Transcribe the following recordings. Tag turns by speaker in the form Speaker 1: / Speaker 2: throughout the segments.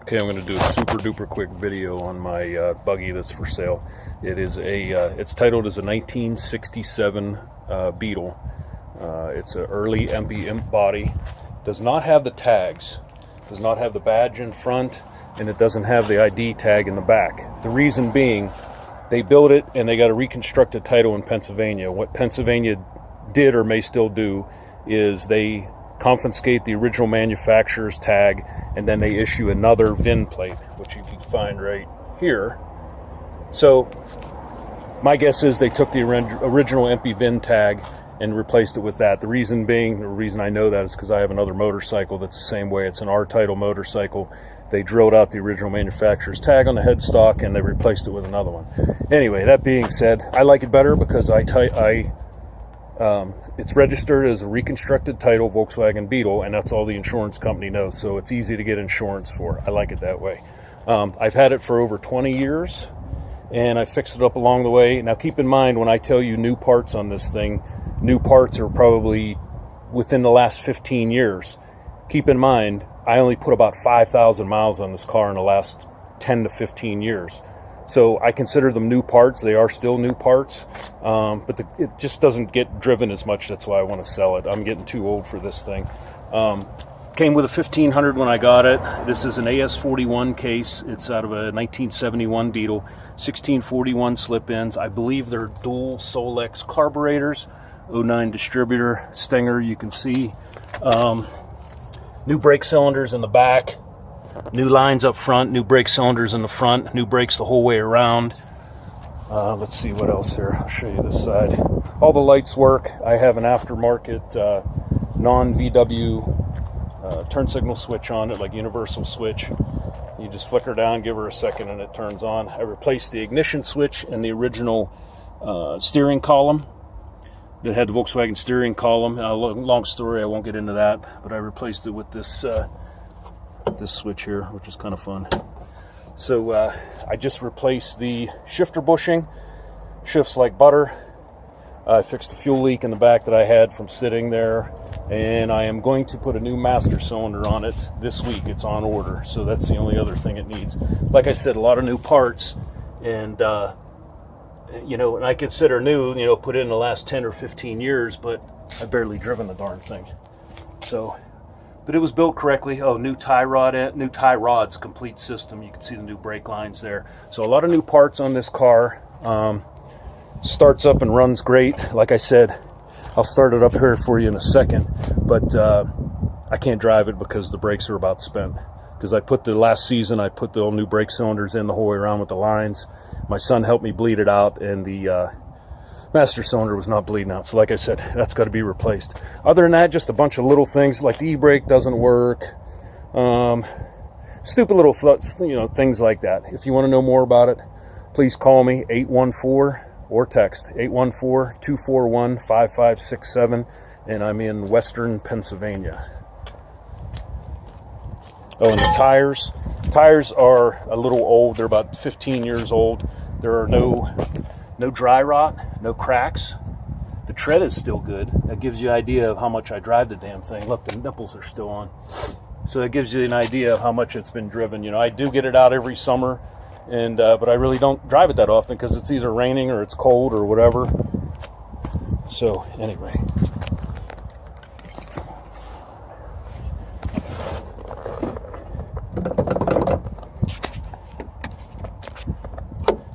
Speaker 1: Okay, I'm going to do a super duper quick video on my buggy that's for sale. It is it's titled as a 1967 Beetle. It's an early Empi Imp body. Does not have the tags, does not have the badge in front, and it doesn't have the ID tag in the back. The reason being, they built it and they got a reconstructed title in Pennsylvania. What Pennsylvania did or may still do is they confiscate the original manufacturer's tag, and then they issue another VIN plate, which you can find right here. So my guess is they took the original Empi VIN tag and replaced it with that. The reason being, the reason I know that is because I have another motorcycle that's the same way. It's an R-title motorcycle. They drilled out the original manufacturer's tag on the headstock and they replaced it with another one. Anyway, that being said, I like it better because it's registered as a reconstructed title Volkswagen Beetle, and that's all the insurance company knows, so it's easy to get insurance for. I like it that way. I've had it for over 20 years, and I fixed it up along the way. Now keep in mind, when I tell you new parts on this thing, new parts are probably within the last 15 years. Keep in mind, I only put about 5,000 miles on this car in the last 10 to 15 years. So I consider them new parts. They are still new parts, but it just doesn't get driven as much. That's why I want to sell it. I'm getting too old for this thing. Came with a 1500 when I got it. This is an AS41 case. It's out of a 1971 Beetle, 1641 slip-ins. I believe they're dual Solex carburetors, 09 distributor, Stinger, you can see. New brake cylinders in the back. New lines up front, new brake cylinders in the front, new brakes the whole way around. Let's see what else here. I'll show you this side. All the lights work. I have an aftermarket non-VW turn signal switch on it, like universal switch. You just flicker down, give her a second, and it turns on. I replaced the ignition switch and the original steering column that had the Volkswagen steering column. Long story, I won't get into that, but I replaced it with this switch here, which is kind of fun. So I just replaced the shifter bushing. Shifts like butter. I fixed the fuel leak in the back that I had from sitting there, and I am going to put a new master cylinder on it this week. It's on order, so that's the only other thing it needs. Like I said, a lot of new parts, and you know, and I consider new, you know, put in the last 10 or 15 years, but I've barely driven the darn thing. So, but it was built correctly. Oh, new tie rods, complete system. You can see the new brake lines there. So a lot of new parts on this car. Starts up and runs great. Like I said, I'll start it up here for you in a second, but I can't drive it because the brakes are about spent. Because I put last season, I put the old new brake cylinders in the whole way around with the lines. My son helped me bleed it out, and the master cylinder was not bleeding out. So like I said, that's got to be replaced. Other than that, just a bunch of little things like the e-brake doesn't work. Stupid little things like that. If you want to know more about it, please call me 814 or text 814-241-5567, and I'm in Western Pennsylvania. Oh, and the tires are a little old. They're about 15 years old. There are no dry rot, no cracks. The tread is still good. That gives you an idea of how much I drive the damn thing. Look, the nipples are still on. So that gives you an idea of how much it's been driven. You know, I do get it out every summer, and but I really don't drive it that often because it's either raining or it's cold or whatever. So anyway.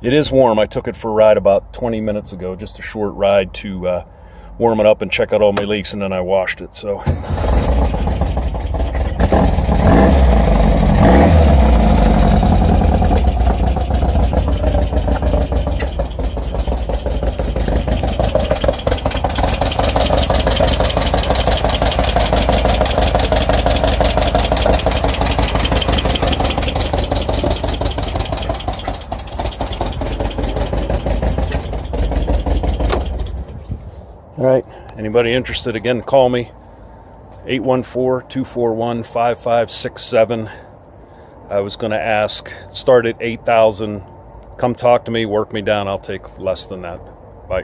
Speaker 1: It is warm. I took it for a ride about 20 minutes ago, just a short ride to warm it up and check out all my leaks, and then I washed it. So. All right, anybody interested, again, call me, 814-241-5567. I was going to ask, start at 8,000, come talk to me, work me down. I'll take less than that. Bye.